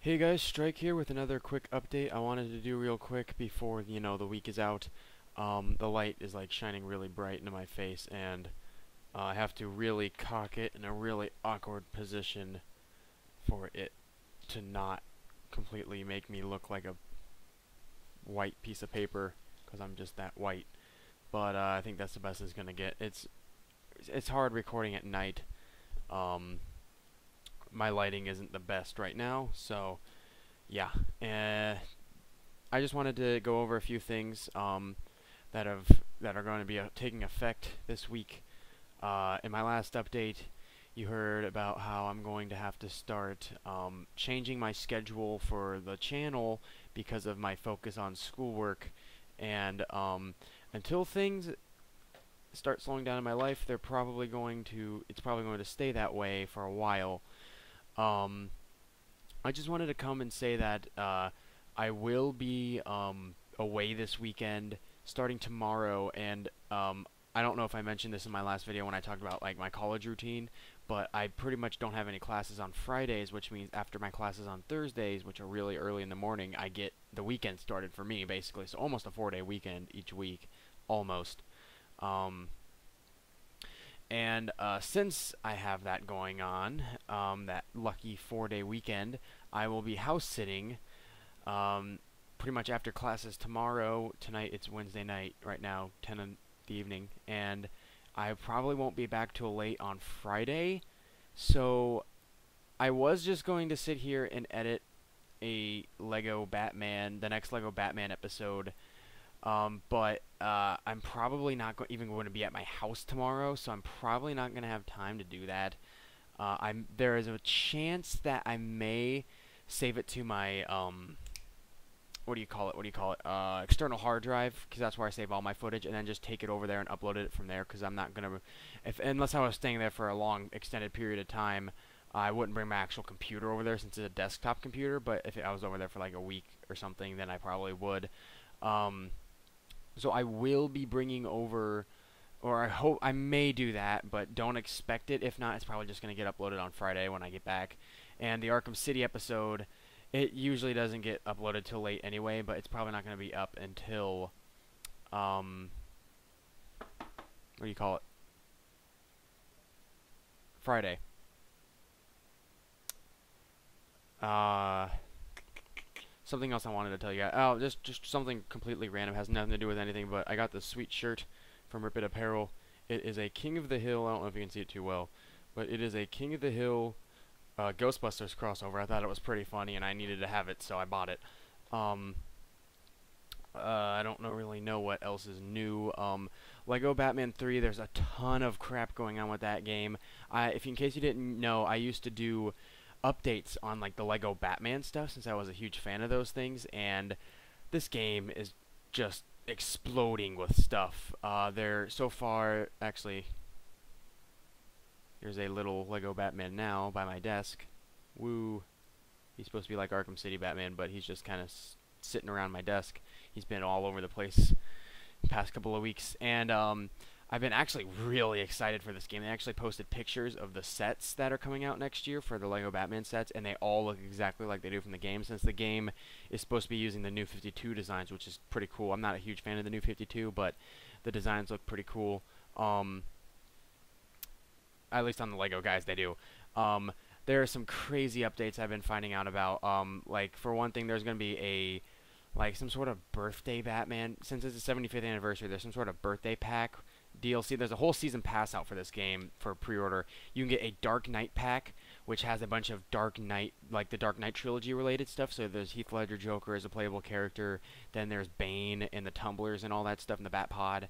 Hey guys, Strike here with another quick update I wanted to do real quick before, the week is out. The light is like shining really bright into my face and I have to really cock it in a really awkward position for it to not completely make me look like a white piece of paper because I'm just that white. But I think that's the best it's gonna get. It's hard recording at night. Um, my lighting isn't the best right now, so yeah. I just wanted to go over a few things that are going to be taking effect this week. In my last update, you heard about how I'm going to have to start changing my schedule for the channel because of my focus on schoolwork, and until things start slowing down in my life, it's probably going to stay that way for a while. Um, I just wanted to come and say that I will be away this weekend, starting tomorrow, and I don't know if I mentioned this in my last video when I talked about like my college routine, but I pretty much don't have any classes on Fridays, which means after my classes on Thursdays, which are really early in the morning, I get the weekend started for me basically. So almost a 4-day weekend each week, almost. Um, and since I have that going on, that lucky 4-day weekend, I will be house sitting um, pretty much after classes tomorrow. Tonight it's Wednesday night right now, 10 in the evening, and I probably won't be back till late on Friday. So I was just going to sit here and edit the next Lego Batman episode, but I'm probably not even going to be at my house tomorrow, so I'm probably not going to have time to do that. There is a chance that I may save it to my what do you call it? External hard drive, because that's where I save all my footage, and then just take it over there and upload it from there. Because I'm not gonna, if unless I was staying there for a long extended period of time, I wouldn't bring my actual computer over there since it's a desktop computer. But if I was over there for like a week or something, then I probably would. Um, so I will be bringing over, or I hope I may do that, but don't expect it. If not, it's probably just gonna get uploaded on Friday when I get back. And the Arkham City episode, it usually doesn't get uploaded till late anyway, but it's probably not going to be up until, what do you call it? Friday. Uh, Something else I wanted to tell you guys. Oh, just something completely random, has nothing to do with anything, but I got this sweet shirt from Rip It Apparel. It is a King of the Hill, I don't know if you can see it too well, but it is a King of the Hill Ghostbusters crossover. I thought it was pretty funny, and I needed to have it, so I bought it. Um, I don't really know what else is new. Lego Batman 3, there's a ton of crap going on with that game. In case you didn't know, I used to do updates on like the Lego Batman stuff since I was a huge fan of those things, and this game is just exploding with stuff. They're so far, actually, here's a little Lego Batman now by my desk. Woo. He's supposed to be like Arkham City Batman, but he's just kind of sitting around my desk. He's been all over the place the past couple of weeks. And I've been actually really excited for this game. They actually posted pictures of the sets that are coming out next year for the Lego Batman sets, and they all look exactly like they do from the game, since the game is supposed to be using the New 52 designs, which is pretty cool. I'm not a huge fan of the New 52, but the designs look pretty cool. At least on the Lego guys, they do. There are some crazy updates I've been finding out about. Like, for one thing, there's going to be some sort of birthday Batman. Since it's the 75th anniversary, there's some sort of birthday pack DLC. There's a whole season pass out for this game for pre-order. You can get a Dark Knight pack, which has a bunch of Dark Knight, like the Dark Knight trilogy related stuff. So there's Heath Ledger Joker as a playable character. Then there's Bane and the Tumblers and all that stuff in the Batpod.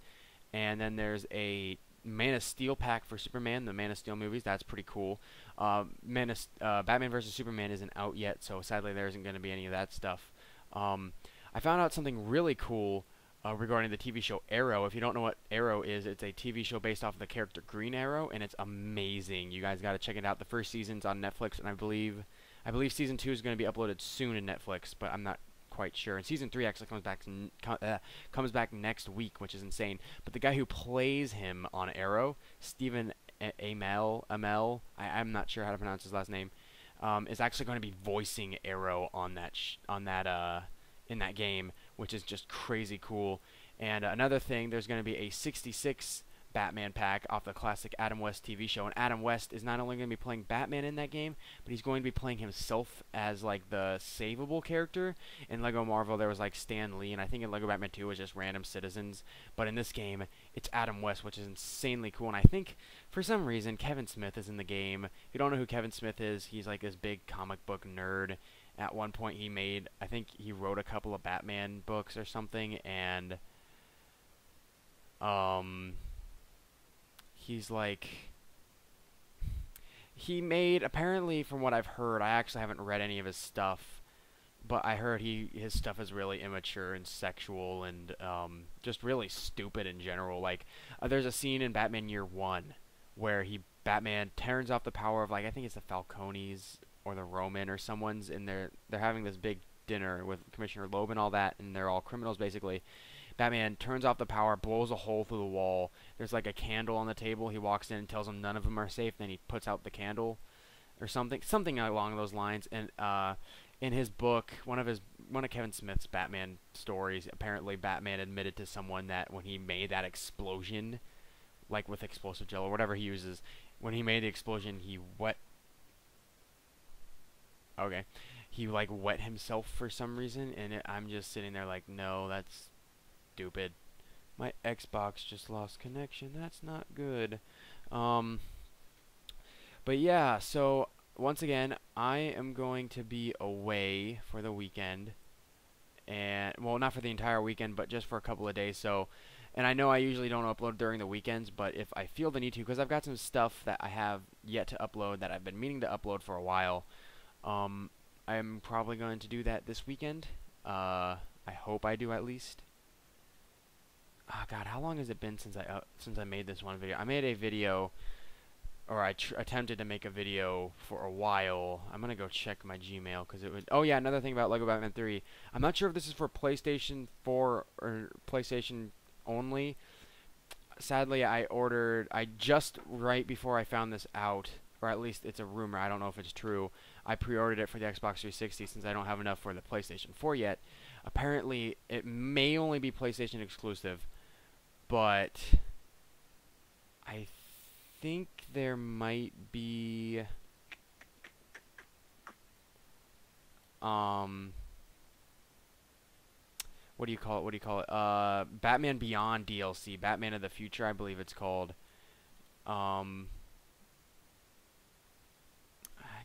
And then there's a Man of Steel pack for Superman, the Man of Steel movies. That's pretty cool. Batman vs Superman isn't out yet, so sadly there isn't going to be any of that stuff. I found out something really cool regarding the TV show Arrow. If you don't know what Arrow is, it's a TV show based off of the character Green Arrow, and it's amazing. You guys got to check it out. The first season's on Netflix, and I believe season 2 is going to be uploaded soon in Netflix, but I'm not quite sure. And season 3 actually comes back next week, which is insane. But the guy who plays him on Arrow, Stephen Amell, I'm not sure how to pronounce his last name. is actually going to be voicing Arrow on that in that game, which is just crazy cool. And another thing, there's going to be a 66 Batman pack off the classic Adam West TV show, and Adam West is not only going to be playing Batman in that game, but he's going to be playing himself as like the savable character. In Lego Marvel, there was like Stan Lee, and I think in Lego Batman 2 it was just random citizens. But in this game, it's Adam West, which is insanely cool. And I think for some reason Kevin Smith is in the game. If you don't know who Kevin Smith is, he's like this big comic book nerd. At one point, I think he wrote a couple of Batman books or something, and he's like, he made, apparently from what I've heard, I actually haven't read any of his stuff, but I heard his stuff is really immature and sexual and just really stupid in general. Like, there's a scene in Batman Year One where Batman turns off the power of, like, I think it's the Falcones or the Roman or someone's in there. They're having this big dinner with Commissioner Loeb and all that, and they're all criminals basically. Batman turns off the power, blows a hole through the wall. There's like a candle on the table. He walks in and tells them none of them are safe. Then he puts out the candle, or something along those lines. And in his book, one of Kevin Smith's Batman stories, apparently Batman admitted to someone that when he made that explosion, like with explosive gel or whatever he uses, when he made the explosion, he like wet himself for some reason. And I'm just sitting there like, no, that's stupid. My Xbox just lost connection. That's not good. But yeah, so once again, I am going to be away for the weekend. And, well, not for the entire weekend, but just for a couple of days. So, and I know I usually don't upload during the weekends, but if I feel the need to, because I've got some stuff that I have yet to upload that I've been meaning to upload for a while, I'm probably going to do that this weekend. I hope I do at least. Oh God, how long has it been since I made this one video? I made a video, or I attempted to make a video for a while. I'm gonna go check my Gmail because it would. Oh yeah, another thing about Lego Batman 3. I'm not sure if this is for PlayStation 4 or PlayStation only. Sadly, I just right before I found this out, or at least it's a rumor. I don't know if it's true. I pre-ordered it for the Xbox 360 since I don't have enough for the PlayStation 4 yet. Apparently, it may only be PlayStation exclusive. But I think there might be what do you call it? Batman Beyond DLC, Batman of the Future, I believe it's called. I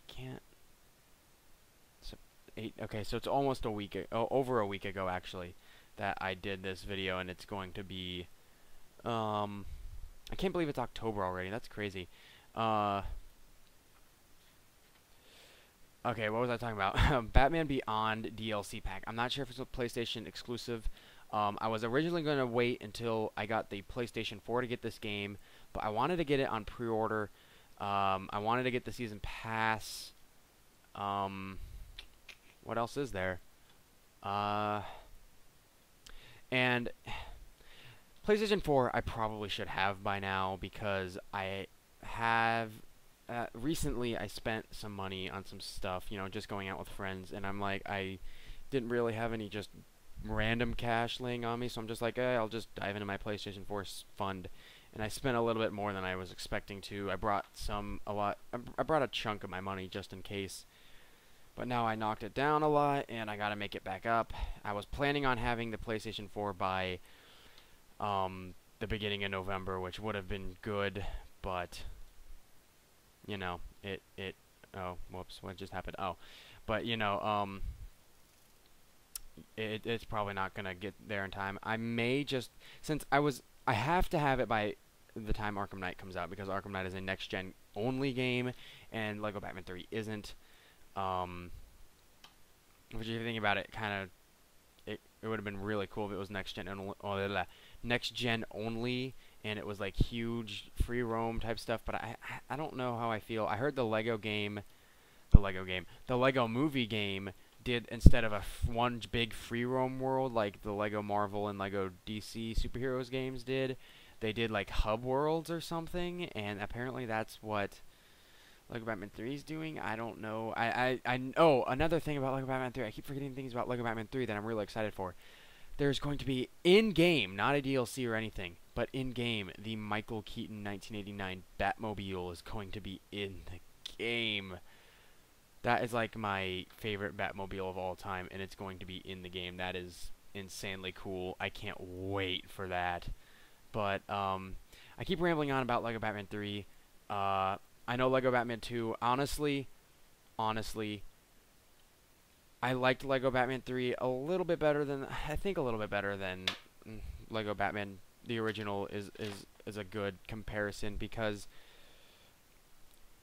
can't. Okay, so it's almost a week, over a week ago actually, that I did this video, and it's going to be. I can't believe it's October already. That's crazy. Okay, what was I talking about? Batman Beyond DLC pack. I'm not sure if it's a PlayStation exclusive. I was originally going to wait until I got the PlayStation 4 to get this game, but I wanted to get it on pre-order. I wanted to get the Season Pass. What else is there? And PlayStation 4 I probably should have by now because I have recently I spent some money on some stuff, you know, just going out with friends, and I'm like, I didn't really have any just random cash laying on me, so I'm just like, I'll just dive into my PlayStation 4 fund, and I spent a little bit more than I was expecting to. I brought I brought a chunk of my money just in case, but now I knocked it down a lot, and I gotta make it back up. I was planning on having the PlayStation 4 by the beginning of November, which would have been good, but you know, oh, whoops, what just happened? Oh, but you know, it's probably not gonna get there in time. I may just, since I have to have it by the time Arkham Knight comes out, because Arkham Knight is a next gen only game, and Lego Batman 3 isn't. Which, if you think about it, kind of, it would have been really cool if it was next gen only, and it was like huge free roam type stuff. But I don't know how I feel. I heard the Lego Movie game did, instead of one big free roam world like the Lego Marvel and Lego DC superheroes games did, they did like hub worlds or something, and apparently that's what Lego Batman 3 is doing. I don't know. Oh, another thing about Lego Batman 3. I keep forgetting things about Lego Batman 3 that I'm really excited for. There's going to be in-game, not a DLC or anything, but in-game, the Michael Keaton 1989 Batmobile is going to be in the game. That is like my favorite Batmobile of all time, and it's going to be in the game. That is insanely cool. I can't wait for that. But I keep rambling on about Lego Batman 3. I know Lego Batman 2. Honestly, I liked Lego Batman 3 a little bit better than I think a little bit better than Lego Batman. The original is a good comparison because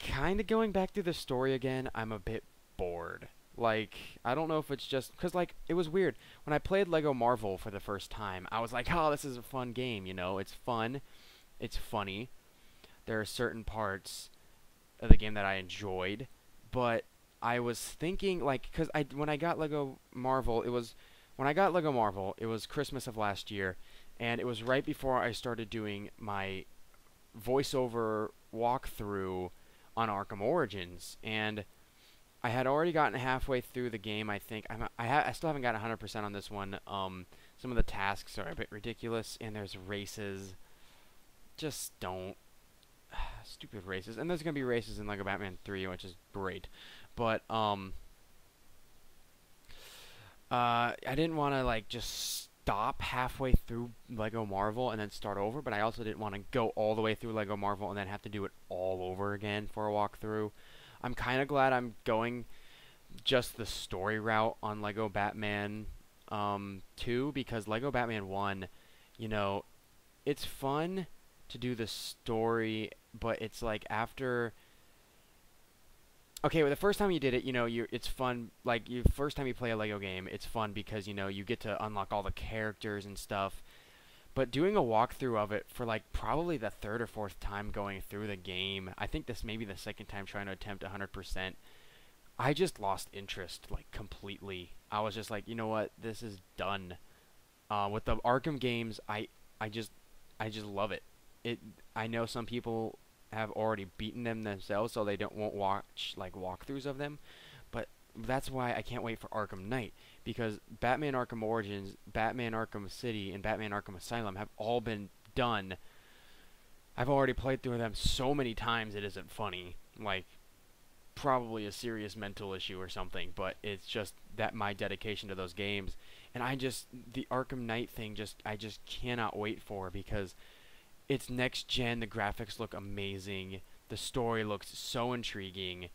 kind of going back through the story again, I'm a bit bored. Like, I don't know if it's just because, like, it was weird when I played Lego Marvel for the first time. I was like, oh, this is a fun game, you know, it's fun, it's funny. There are certain parts of the game that I enjoyed, but I was thinking, like, because when I got Lego Marvel, it was Christmas of last year, and it was right before I started doing my voiceover walkthrough on Arkham Origins, and I had already gotten halfway through the game. I think I still haven't got 100% on this one. Some of the tasks are a bit ridiculous, and there's races. Just don't. Stupid races. And there's gonna be races in Lego Batman 3, which is great. But I didn't want to like just stop halfway through Lego Marvel and then start over, but I also didn't want to go all the way through Lego Marvel and then have to do it all over again for a walkthrough. I'm kind of glad I'm going just the story route on Lego Batman 2 because Lego Batman 1, you know, it's fun to do the story, but it's like after okay, well, the first time you did it, you know, it's fun. Like, first time you play a Lego game, it's fun because, you know, you get to unlock all the characters and stuff. But doing a walkthrough of it for, like, probably the third or fourth time going through the game, I think this may be the second time trying to attempt 100%, I just lost interest, like, completely. I was just like, you know what, this is done. With the Arkham games, I just love it. I know some people have already beaten them themselves, so they won't watch like walkthroughs of them. But that's why I can't wait for Arkham Knight, because Batman Arkham Origins, Batman Arkham City, and Batman Arkham Asylum have all been done. I've already played through them so many times it isn't funny. Like, probably a serious mental issue or something, but it's just that my dedication to those games. And the Arkham Knight thing I just cannot wait for because it's next gen, the graphics look amazing, the story looks so intriguing.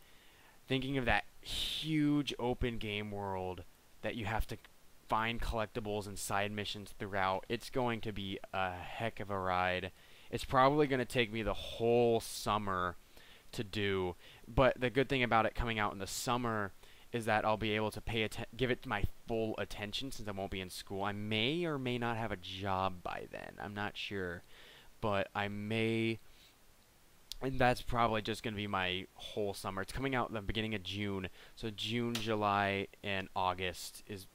Thinking of that huge open game world that you have to find collectibles and side missions throughout, it's going to be a heck of a ride. It's probably going to take me the whole summer to do, but the good thing about it coming out in the summer is that I'll be able to give it my full attention since I won't be in school. I may or may not have a job by then. I'm not sure. But I may, and that's probably just going to be my whole summer. It's coming out in the beginning of June, so June, July, and August is,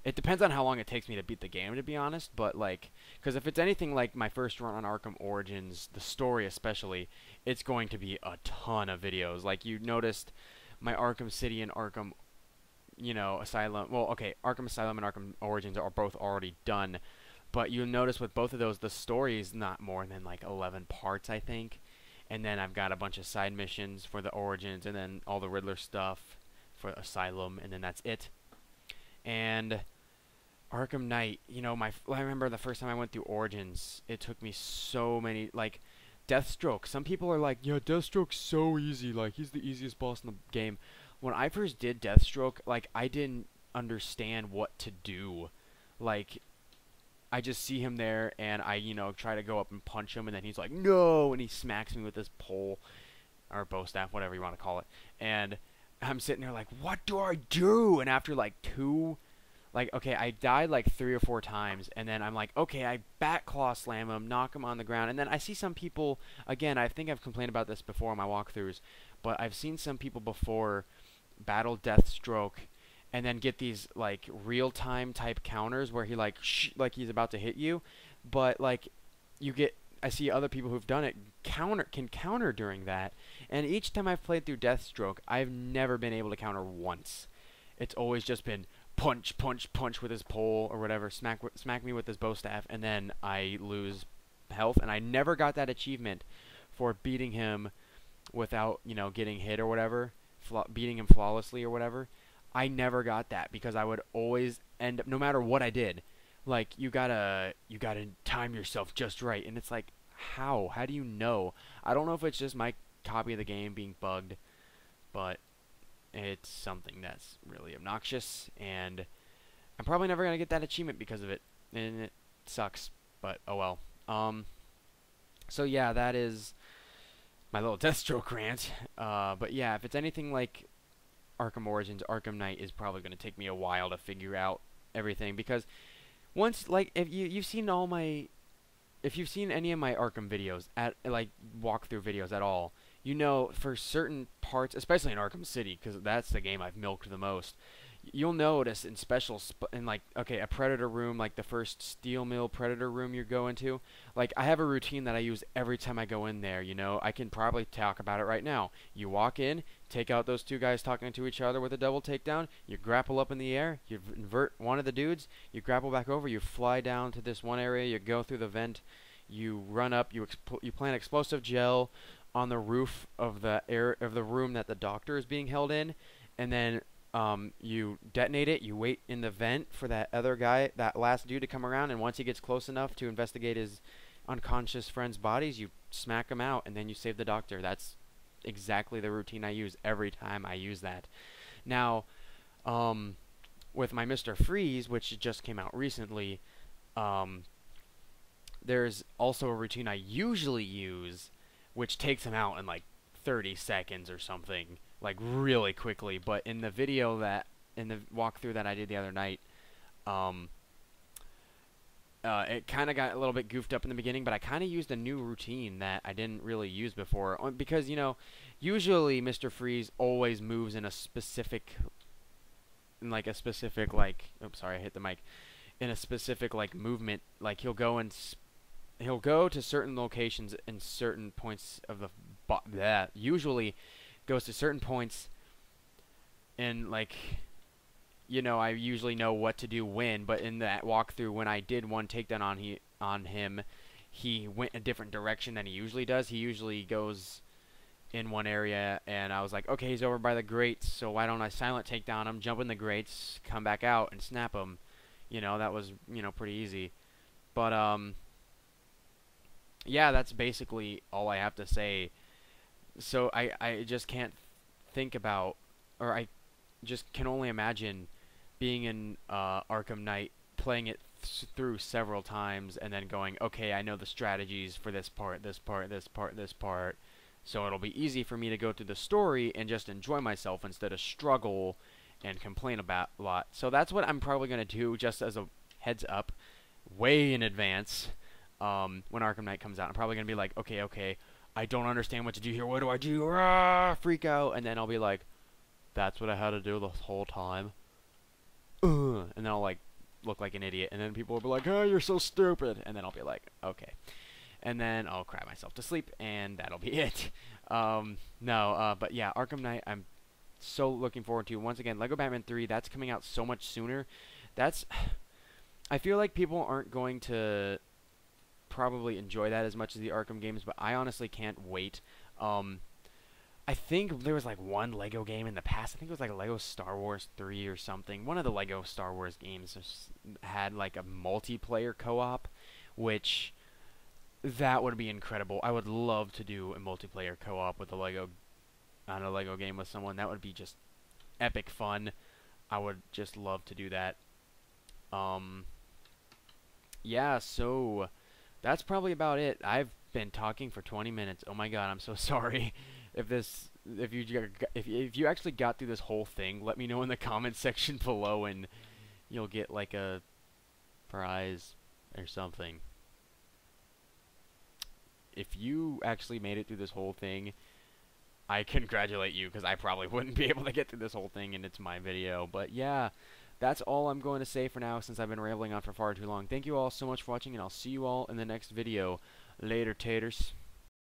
it depends on how long it takes me to beat the game, to be honest, but like, because if it's anything like my first run on Arkham Origins, the story especially, it's going to be a ton of videos. Like, you noticed my Arkham City and Arkham, you know, Asylum, well, okay, Arkham Asylum and Arkham Origins are both already done. But you'll notice with both of those, the story is not more than like 11 parts, I think. And then I've got a bunch of side missions for the Origins, and then all the Riddler stuff for Asylum, and then that's it. And Arkham Knight, you know, I remember the first time I went through Origins, it took me so many, like, Deathstroke. Some people are like, yeah, Deathstroke's so easy, like, he's the easiest boss in the game. When I first did Deathstroke, like, I didn't understand what to do. Like, I just see him there, and I, you know, try to go up and punch him, and then he's like, no, and he smacks me with this pole, or bow staff, whatever you want to call it, and I'm sitting there like, what do I do? And after, like, okay, I died like 3 or 4 times, and then I'm like, okay, I back claw slam him, knock him on the ground, and then I see some people, again, I think I've complained about this before in my walkthroughs, but I've seen some people before battle Deathstroke, and then get these like real-time type counters where he like he's about to hit you, but like I see other people who've done it counter during that. And each time I've played through Deathstroke, I've never been able to counter once. It's always just been punch, punch, punch with his pole or whatever, smack me with his bow staff, and then I lose health. And I never got that achievement for beating him without, getting hit or whatever, beating him flawlessly or whatever. I never got that because I would always end up, no matter what I did, like you gotta time yourself just right, and it's like how do you know? I don't know if it's just my copy of the game being bugged, but it's something that's really obnoxious, and I'm probably never gonna get that achievement because of it, and it sucks. But oh well. So yeah, that is my little Deathstroke rant. But yeah, if it's anything like Arkham Origins, Arkham Knight is probably going to take me a while to figure out everything, because once, like, if you've seen if you've seen any of my Arkham videos, at like walkthrough videos at all, for certain parts, especially in Arkham City, because that's the game I've milked the most. You'll notice in in like, okay, a Predator room, like the first Steel Mill Predator room you go into, like I have a routine that I use every time I go in there. I can probably talk about it right now. You walk in, take out those two guys talking to each other with a double takedown, you grapple up in the air, you invert one of the dudes, you grapple back over, you fly down to this one area, you go through the vent, you run up, you plant explosive gel on the roof of the room that the doctor is being held in, and then you detonate it, you wait in the vent for that other guy, that last dude, to come around, and once he gets close enough to investigate his unconscious friend's bodies, you smack him out, and then you save the doctor. That's exactly the routine I use every time I use that. Now, with my Mr. Freeze, which just came out recently, there's also a routine I usually use, which takes him out in like 30 seconds or something, like really quickly. But in the walkthrough that I did the other night, it kind of got a little bit goofed up in the beginning, but I kind of used a new routine that I didn't really use before, because usually Mr. Freeze always moves in a specific, oops, sorry, I hit the mic, in a specific like movement, like he'll go to certain locations in certain points of the usually goes to certain points, and like, I usually know what to do when, but in that walkthrough, when I did one takedown on him, he went a different direction than he usually does. He usually goes in one area, and I was like, okay, he's over by the grates, so why don't I silent takedown him, jump in the grates, come back out, and snap him. That was, pretty easy. But, yeah, that's basically all I have to say. So I just can't think about, or I just can only imagine being in Arkham Knight, playing it through several times, and then going, okay, I know the strategies for this part, this part, this part, this part, so it'll be easy for me to go through the story and just enjoy myself instead of struggle and complain about a lot. So that's what I'm probably going to do, just as a heads up, way in advance, when Arkham Knight comes out. I'm probably going to be like, okay, I don't understand what to do here, what do I do? Rah! Freak out, and then I'll be like, that's what I had to do the whole time. And then I'll like look like an idiot, and then people will be like, oh, you're so stupid, and then I'll be like, okay, and then I'll cry myself to sleep, and that'll be it. But yeah, Arkham Knight, I'm so looking forward to. Once again, Lego Batman 3, that's coming out so much sooner. I feel like people aren't going to probably enjoy that as much as the Arkham games, but I honestly can't wait. I think there was like one Lego game in the past. I think it was like a Lego Star Wars 3 or something. One of the Lego Star Wars games had like a multiplayer co-op, which that would be incredible. I would love to do a multiplayer co-op with a Lego game with someone. That would be just epic fun. I would just love to do that. Yeah, so that's probably about it. I've been talking for 20 minutes. Oh my god, I'm so sorry. If you actually got through this whole thing, let me know in the comment section below, and you'll get like a prize or something. If you actually made it through this whole thing, I congratulate you, because I probably wouldn't be able to get through this whole thing, and it's my video. But yeah, that's all I'm going to say for now, since I've been rambling on for far too long. Thank you all so much for watching, and I'll see you all in the next video. Later, taters.